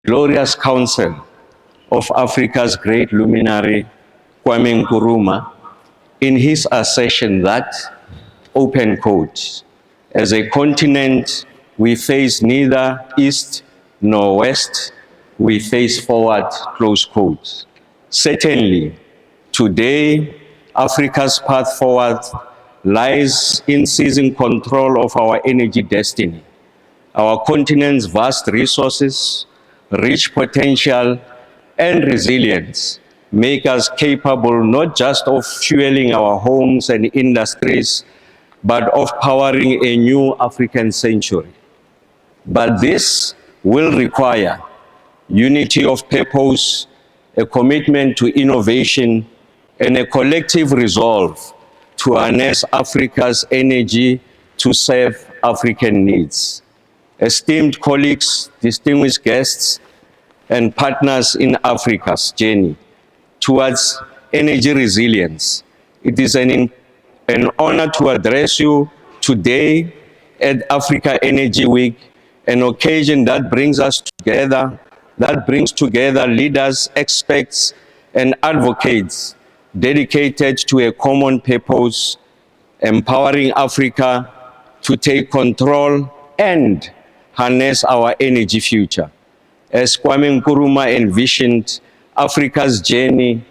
glorious counsel of Africa's great luminary, Kwame Nkrumah, in his assertion that, open quote, as a continent, we face neither east nor west, we face forward, close quote. Certainly, today, Africa's path forward lies in seizing control of our energy destiny. Our continent's vast resources, rich potential, and resilience make us capable not just of fueling our homes and industries, but of powering a new African century. But this will require unity of purpose, a commitment to innovation, and a collective resolve to harness Africa's energy to serve African needs. Esteemed colleagues, distinguished guests, and partners in Africa's journey towards energy resilience, it is an honor to address you today at Africa Energy Week, an occasion that brings us together, that brings together leaders, experts, and advocates dedicated to a common purpose, empowering Africa to take control and harness our energy future. As Kwame Nkrumah envisioned, Africa's journey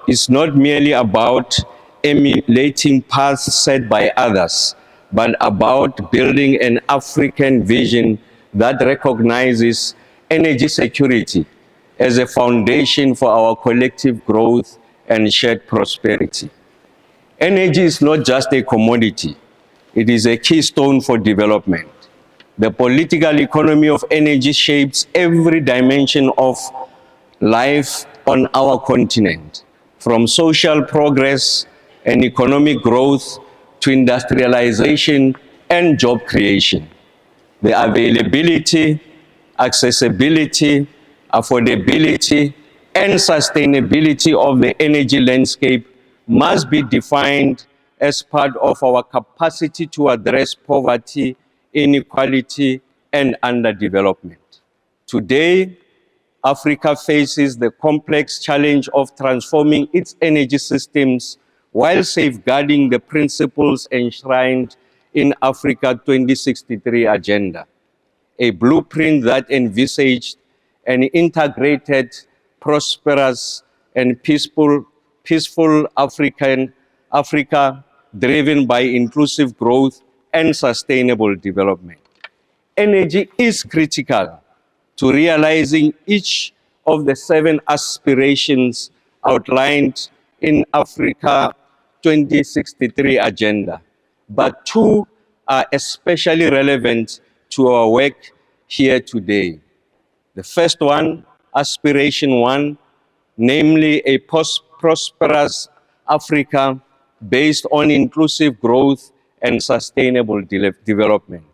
is not merely about emulating paths set by others, but about building an African vision that recognizes energy security as a foundation for our collective growth and shared prosperity. Energy is not just a commodity, it is a keystone for development. The political economy of energy shapes every dimension of life on our continent, from social progress and economic growth to industrialization and job creation. The availability, accessibility, affordability, and sustainability of the energy landscape must be defined as part of our capacity to address poverty, inequality, and underdevelopment. Today, Africa faces the complex challenge of transforming its energy systems while safeguarding the principles enshrined in Africa 2063 agenda, a blueprint that envisaged an integrated, prosperous, and peaceful Africa driven by inclusive growth and sustainable development. Energy is critical to realizing each of the 7 aspirations outlined in Africa 2063 agenda, but 2 are especially relevant to our work here today. The first one, aspiration 1, namely a prosperous Africa based on inclusive growth and sustainable development.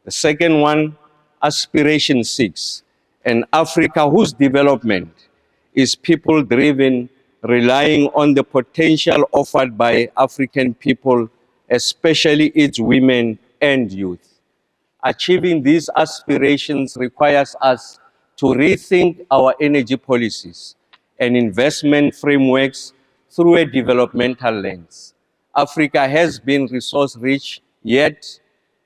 The second one, aspiration 6, an Africa whose development is people-driven, relying on the potential offered by African people, especially its women and youth. Achieving these aspirations requires us to rethink our energy policies and investment frameworks through a developmental lens. Africa has been resource-rich, yet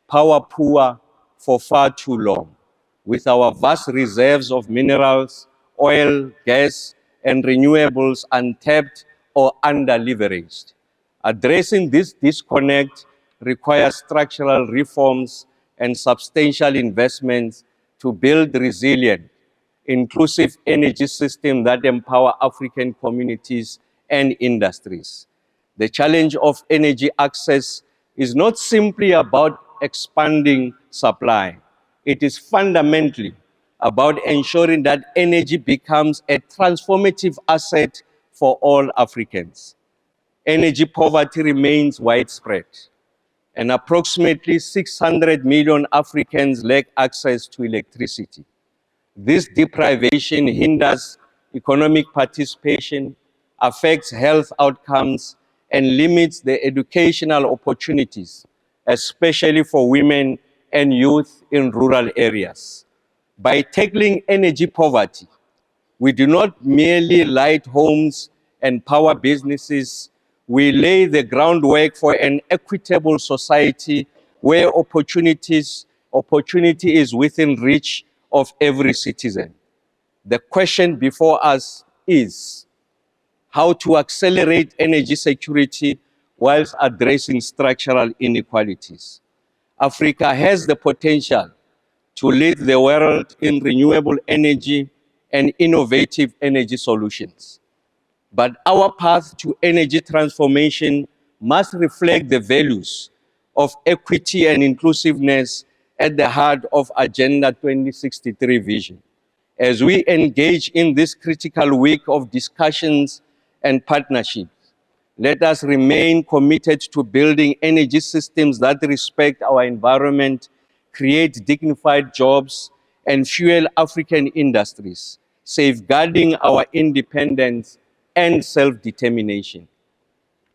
power-poor for far too long. With our vast reserves of minerals, oil, gas, and renewables untapped or under-leveraged. Addressing this disconnect requires structural reforms and substantial investments to build resilient, inclusive energy systems that empower African communities and industries. The challenge of energy access is not simply about expanding supply. It is fundamentally about ensuring that energy becomes a transformative asset for all Africans. Energy poverty remains widespread, and approximately 600 million Africans lack access to electricity. This deprivation hinders economic participation, affects health outcomes, and limits the educational opportunities, especially for women and youth in rural areas. By tackling energy poverty, we do not merely light homes and power businesses, we lay the groundwork for an equitable society where opportunity is within reach of every citizen. The question before us is how to accelerate energy security whilst addressing structural inequalities. Africa has the potential to lead the world in renewable energy and innovative energy solutions. But our path to energy transformation must reflect the values of equity and inclusiveness at the heart of Agenda 2063 vision. As we engage in this critical week of discussions and partnerships, let us remain committed to building energy systems that respect our environment, create dignified jobs, and fuel African industries, safeguarding our independence and self-determination.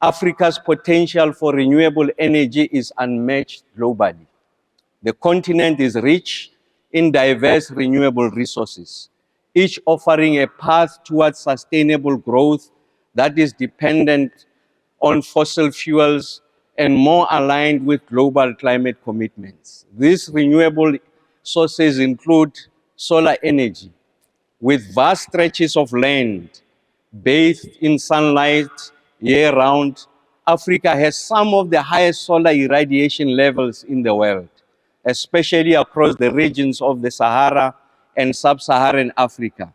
Africa's potential for renewable energy is unmatched globally. The continent is rich in diverse renewable resources, each offering a path towards sustainable growth that is dependent on fossil fuels and more aligned with global climate commitments. These renewable sources include solar energy, with vast stretches of land bathed in sunlight year-round. Africa has some of the highest solar irradiation levels in the world, especially across the regions of the Sahara and sub-Saharan Africa.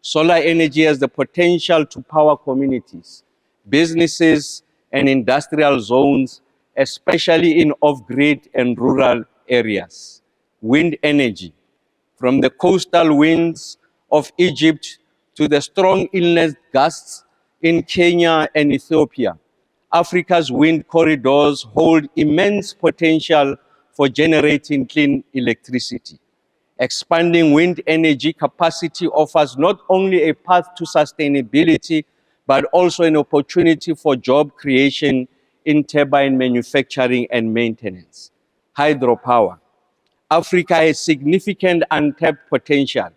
Solar energy has the potential to power communities, businesses, and industrial zones, especially in off-grid and rural areas. Wind energy, from the coastal winds of Egypt to the strong inland gusts in Kenya and Ethiopia, Africa's wind corridors hold immense potential for generating clean electricity. Expanding wind energy capacity offers not only a path to sustainability, but also an opportunity for job creation in turbine manufacturing and maintenance. Hydropower. Africa has significant untapped potential,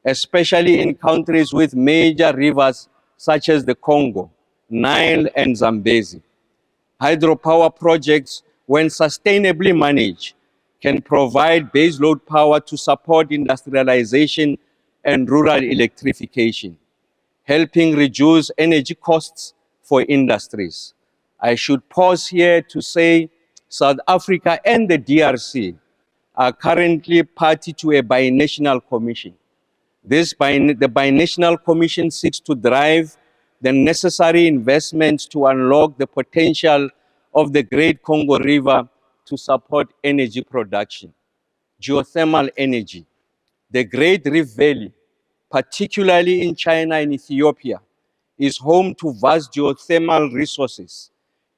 especially in countries with major rivers such as the Congo, Nile, and Zambezi. Hydropower projects, when sustainably managed, can provide baseload power to support industrialization and rural electrification, helping reduce energy costs for industries. I should pause here to say South Africa and the DRC are currently party to a binational commission. The binational commission seeks to drive the necessary investments to unlock the potential of the Great Congo River to support energy production. Geothermal energy. The Great Rift Valley, particularly in China and Ethiopia, is home to vast geothermal resources.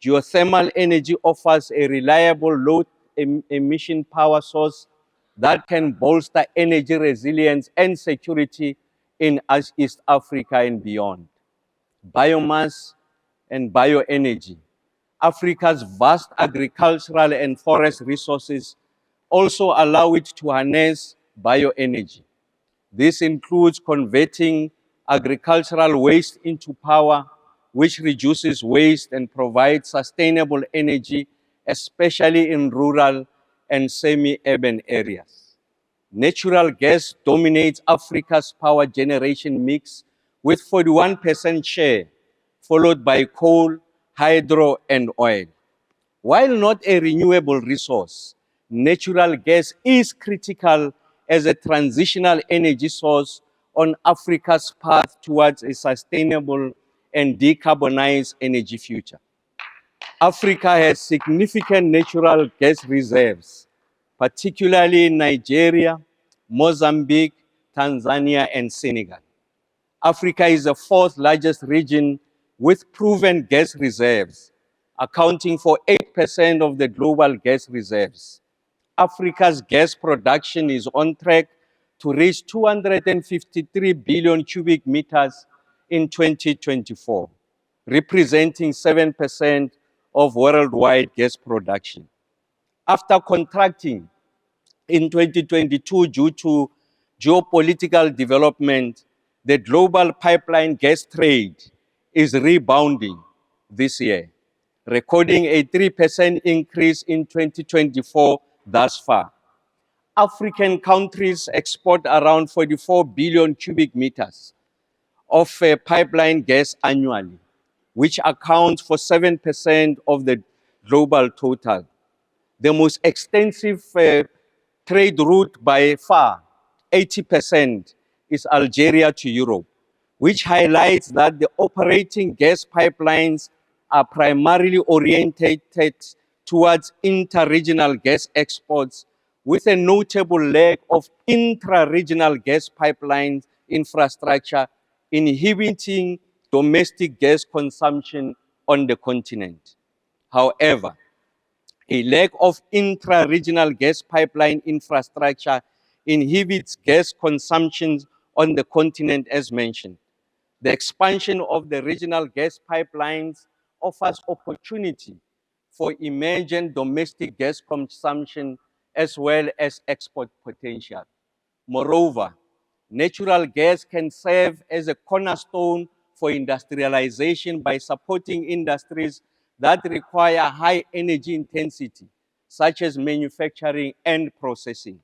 Geothermal energy offers a reliable low emission power source that can bolster energy resilience and security in East Africa and beyond. Biomass and bioenergy. Africa's vast agricultural and forest resources also allow it to harness bioenergy. This includes converting agricultural waste into power, which reduces waste and provides sustainable energy, especially in rural and semi-urban areas. Natural gas dominates Africa's power generation mix with 41% share, followed by coal, hydro, and oil. While not a renewable resource, natural gas is critical as a transitional energy source on Africa's path towards a sustainable and decarbonized energy future. Africa has significant natural gas reserves, particularly in Nigeria, Mozambique, Tanzania, and Senegal. Africa is the fourth largest region with proven gas reserves, accounting for 8% of the global gas reserves. Africa's gas production is on track to reach 253 billion cubic meters in 2024, representing 7% of worldwide gas production. After contracting in 2022 due to geopolitical development, the global pipeline gas trade is rebounding this year, recording a 3% increase in 2024 thus far. African countries export around 44 billion cubic meters of pipeline gas annually, which accounts for 7% of the global total. The most extensive trade route by far, 80%, is Algeria to Europe, which highlights that the operating gas pipelines are primarily oriented towards inter-regional gas exports, with a notable lack of intra-regional gas pipeline infrastructure inhibiting domestic gas consumption on the continent. However, a lack of intra-regional gas pipeline infrastructure inhibits gas consumption on the continent as mentioned. The expansion of the regional gas pipelines offers opportunity for emergent domestic gas consumption as well as export potential. Moreover, natural gas can serve as a cornerstone for industrialization by supporting industries that require high energy intensity, such as manufacturing and processing.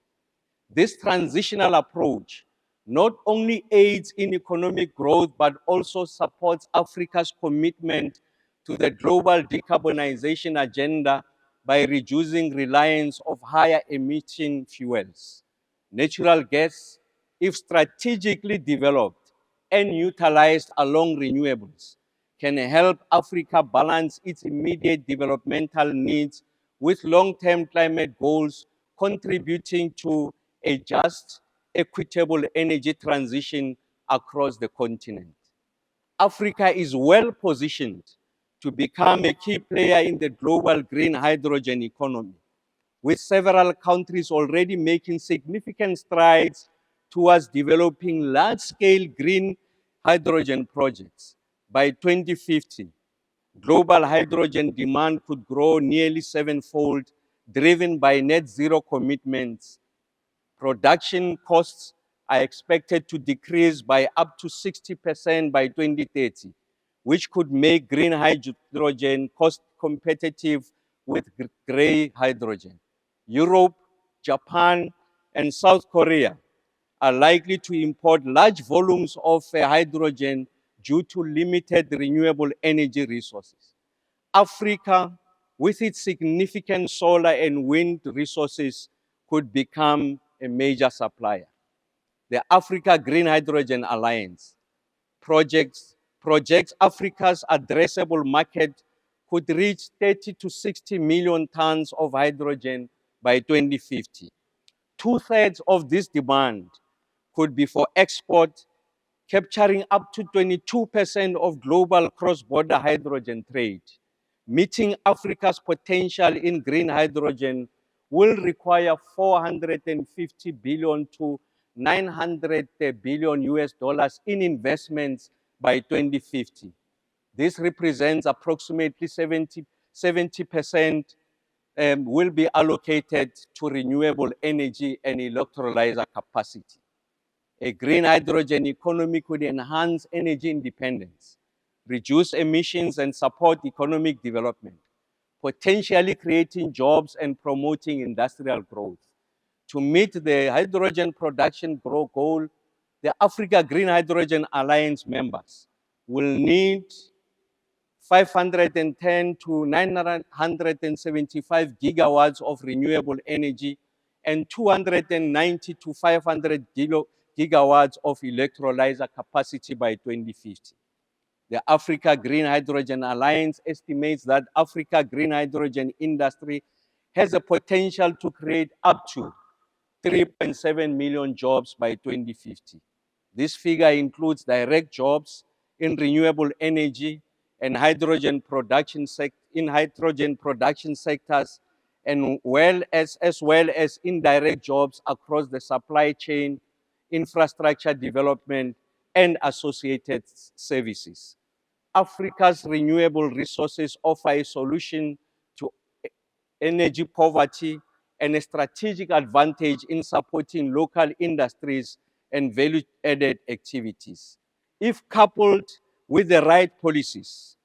This transitional approach not only aids in economic growth, but also supports Africa's commitment to the global decarbonization agenda by reducing reliance of higher emitting fuels. Natural gas, if strategically developed and utilized along renewables, can help Africa balance its immediate developmental needs with long-term climate goals, contributing to a just, equitable energy transition across the continent. Africa is well positioned to become a key player in the global green hydrogen economy, with several countries already making significant strides towards developing large-scale green hydrogen projects. By 2050, global hydrogen demand could grow nearly sevenfold, driven by net zero commitments. Production costs are expected to decrease by up to 60% by 2030, which could make green hydrogen cost competitive with gray hydrogen. Europe, Japan, and South Korea are likely to import large volumes of hydrogen due to limited renewable energy resources. Africa, with its significant solar and wind resources, could become a major supplier. The Africa Green Hydrogen Alliance projects Africa's addressable market could reach 30 to 60 million tons of hydrogen by 2050. Two-thirds of this demand could be for export, capturing up to 22% of global cross-border hydrogen trade. Meeting Africa's potential in green hydrogen will require 450 billion to 900 billion US dollars in investments by 2050. This represents approximately 70% will be allocated to renewable energy and electrolyzer capacity. A green hydrogen economy could enhance energy independence, reduce emissions, and support economic development, potentially creating jobs and promoting industrial growth. To meet the hydrogen production goal, the Africa Green Hydrogen Alliance members will need 510 to 975 gigawatts of renewable energy and 290 to 500 gigawatts of electrolyzer capacity by 2050. The Africa Green Hydrogen Alliance estimates that Africa green hydrogen industry has a potential to create up to 3.7 million jobs by 2050. This figure includes direct jobs in renewable energy and hydrogen production sectors, and as well as indirect jobs across the supply chain, infrastructure development, and associated services. Africa's renewable resources offer a solution to energy poverty and a strategic advantage in supporting local industries and value-added activities. If coupled with the right policies,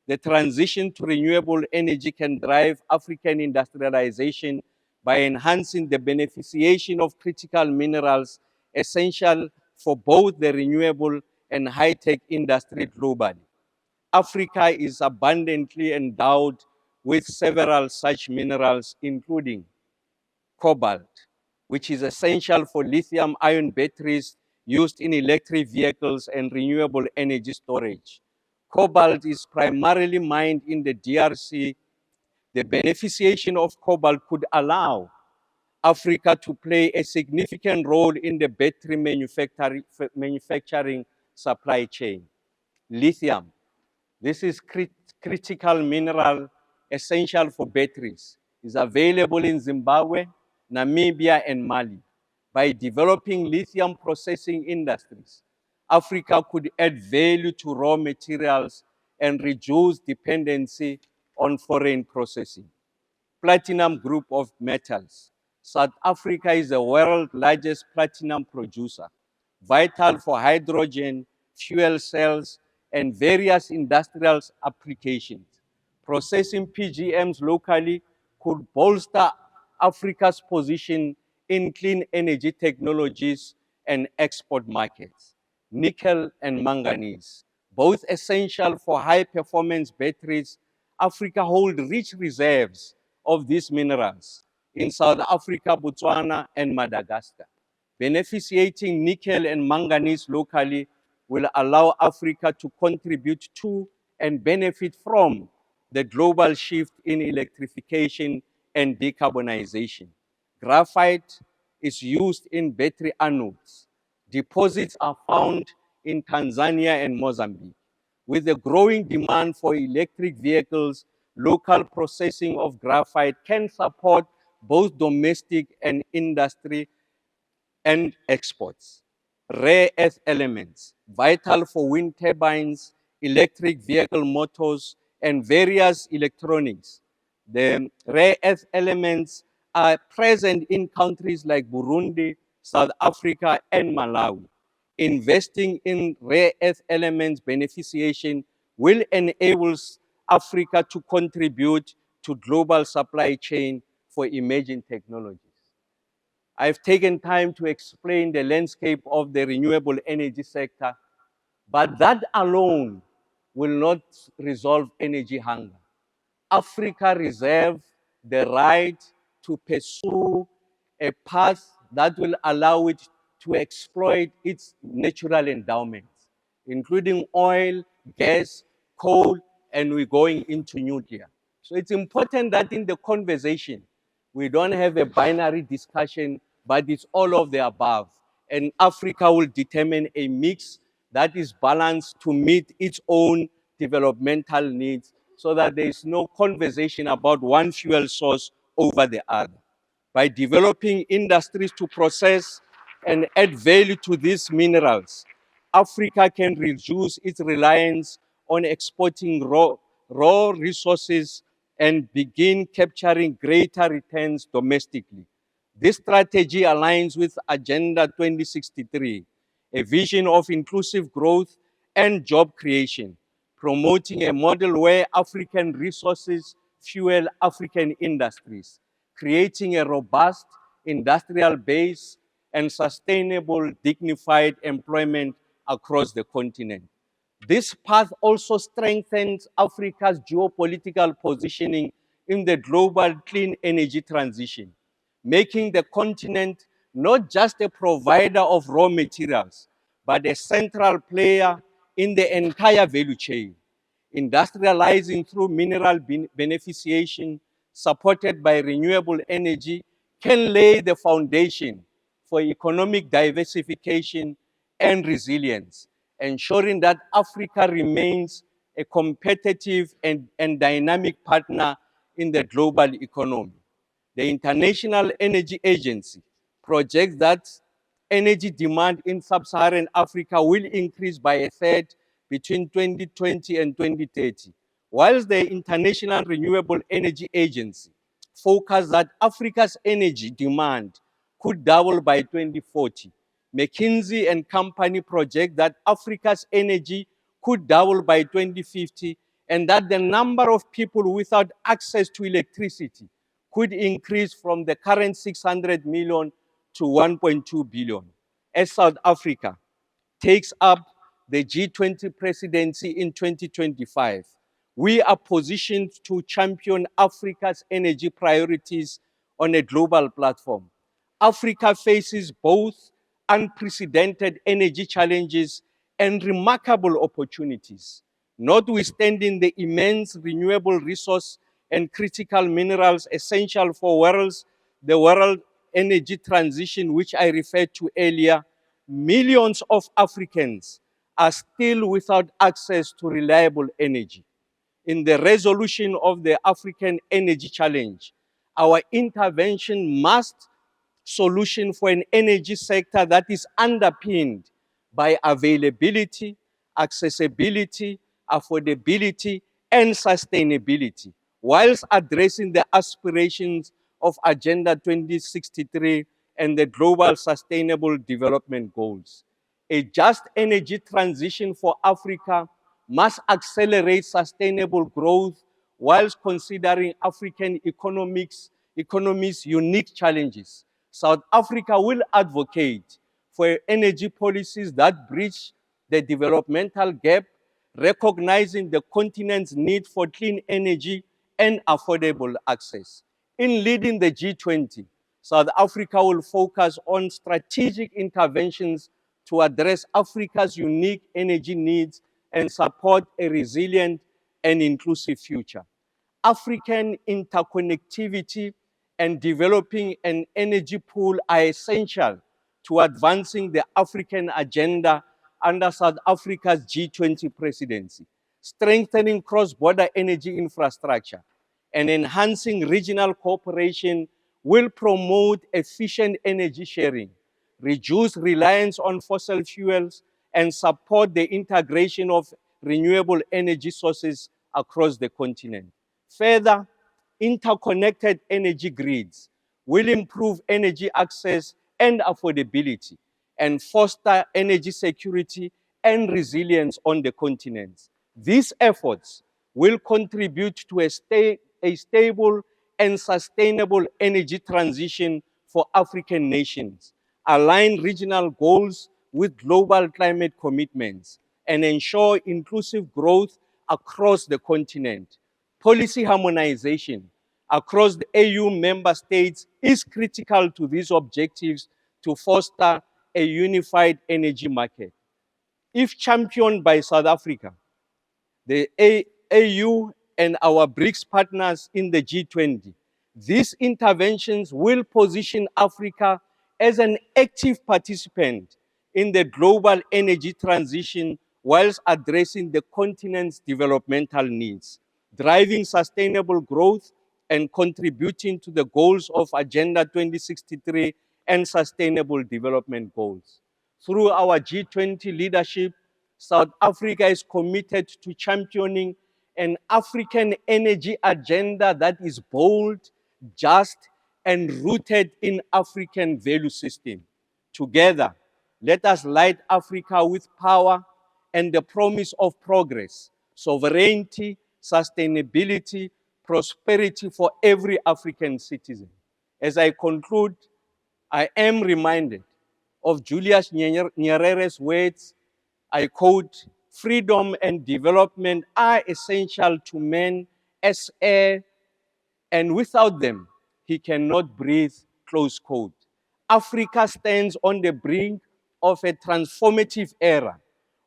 the transition to renewable energy can drive African industrialization by enhancing the beneficiation of critical minerals essential for both the renewable and high-tech industry globally. Africa is abundantly endowed with several such minerals, including cobalt, which is essential for lithium-ion batteries used in electric vehicles and renewable energy storage. Cobalt is primarily mined in the DRC. The beneficiation of cobalt could allow Africa to play a significant role in the battery manufacturing supply chain. Lithium. This is critical mineral essential for batteries. It's available in Zimbabwe, Namibia, and Mali. By developing lithium processing industries, Africa could add value to raw materials and reduce dependency on foreign processing. Platinum group of metals. South Africa is the world's largest platinum producer, vital for hydrogen, fuel cells, and various industrial applications. Processing PGMs locally could bolster Africa's position in clean energy technologies and export markets. Nickel and manganese, both essential for high-performance batteries. Africa holds rich reserves of these minerals in South Africa, Botswana, and Madagascar. Beneficiating nickel and manganese locally will allow Africa to contribute to and benefit from the global shift in electrification and decarbonization. Graphite is used in battery anodes. Deposits are found in Tanzania and Mozambique. With the growing demand for electric vehicles, local processing of graphite can support both domestic and industry and exports. Rare earth elements, vital for wind turbines, electric vehicle motors, and various electronics. The rare earth elements are present in countries like Burundi, South Africa, and Malawi. Investing in rare earth elements beneficiation will enable Africa to contribute to global supply chain for emerging technologies. I've taken time to explain the landscape of the renewable energy sector, but that alone will not resolve energy hunger. Africa reserves the right to pursue a path that will allow it to exploit its natural endowments, including oil, gas, coal, and we're going into nuclear. So it's important that in the conversation, we don't have a binary discussion, but it's all of the above. And Africa will determine a mix that is balanced to meet its own developmental needs so that there is no conversation about one fuel source over the other. By developing industries to process and add value to these minerals, Africa can reduce its reliance on exporting raw resources and begin capturing greater returns domestically. This strategy aligns with Agenda 2063, a vision of inclusive growth and job creation, promoting a model where African resources fuel African industries, creating a robust industrial base and sustainable, dignified employment across the continent. This path also strengthens Africa's geopolitical positioning in the global clean energy transition, making the continent not just a provider of raw materials, but a central player in the entire value chain. Industrializing through mineral beneficiation, supported by renewable energy, can lay the foundation for economic diversification and resilience, ensuring that Africa remains a competitive and dynamic partner in the global economy. The International Energy Agency projects that energy demand in sub-Saharan Africa will increase by a third between 2020 and 2030, whilst the International Renewable Energy Agency forecasts that Africa's energy demand could double by 2040. McKinsey and Company project that Africa's energy could double by 2050 and that the number of people without access to electricity could increase from the current 600 million to 1.2 billion. As South Africa takes up the G20 presidency in 2025, we are positioned to champion Africa's energy priorities on a global platform. Africa faces both unprecedented energy challenges and remarkable opportunities. Notwithstanding the immense renewable resource and critical minerals essential for the world energy transition, which I referred to earlier, millions of Africans are still without access to reliable energy. In the resolution of the African energy challenge, our intervention must solution for an energy sector that is underpinned by availability, accessibility, affordability, and sustainability, whilst addressing the aspirations of Agenda 2063 and the Global Sustainable Development Goals. A just energy transition for Africa must accelerate sustainable growth whilst considering African economies' unique challenges. South Africa will advocate for energy policies that bridge the developmental gap, recognizing the continent's need for clean energy and affordable access. In leading the G20, South Africa will focus on strategic interventions to address Africa's unique energy needs and support a resilient and inclusive future. African interconnectivity and developing an energy pool are essential to advancing the African agenda under South Africa's G20 presidency, strengthening cross-border energy infrastructure, and enhancing regional cooperation will promote efficient energy sharing, reduce reliance on fossil fuels, and support the integration of renewable energy sources across the continent. Further, interconnected energy grids will improve energy access and affordability and foster energy security and resilience on the continent. These efforts will contribute to a stable and sustainable energy transition for African nations, align regional goals with global climate commitments, and ensure inclusive growth across the continent. Policy harmonization across the AU member states is critical to these objectives to foster a unified energy market. If championed by South Africa, the AU and our BRICS partners in the G20, these interventions will position Africa as an active participant in the global energy transition whilst addressing the continent's developmental needs, driving sustainable growth and contributing to the goals of Agenda 2063 and Sustainable Development Goals. Through our G20 leadership, South Africa is committed to championing an African energy agenda that is bold, just, and rooted in African value system. Together, let us light Africa with power and the promise of progress, sovereignty, sustainability, prosperity for every African citizen. As I conclude, I am reminded of Julius Nyerere's words. I quote, "Freedom and development are essential to man as air, and without them, he cannot breathe," close quote. Africa stands on the brink of a transformative era,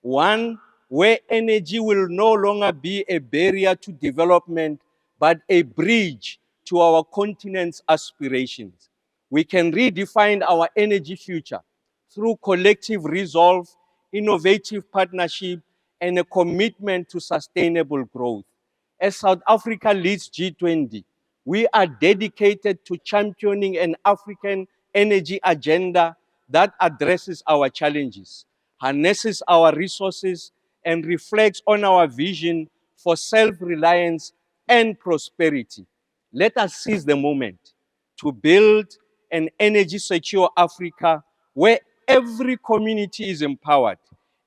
one where energy will no longer be a barrier to development, but a bridge to our continent's aspirations. We can redefine our energy future through collective resolve, innovative partnership, and a commitment to sustainable growth. As South Africa leads G20, we are dedicated to championing an African energy agenda that addresses our challenges, harnesses our resources, and reflects on our vision for self-reliance and prosperity. Let us seize the moment to build an energy secure Africa where every community is empowered,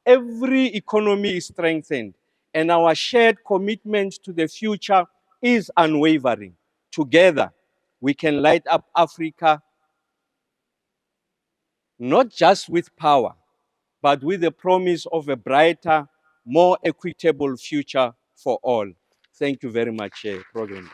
every economy is strengthened, and our shared commitment to the future is unwavering. Together, we can light up Africa, not just with power, but with the promise of a brighter, more equitable future for all. Thank you very much, Program.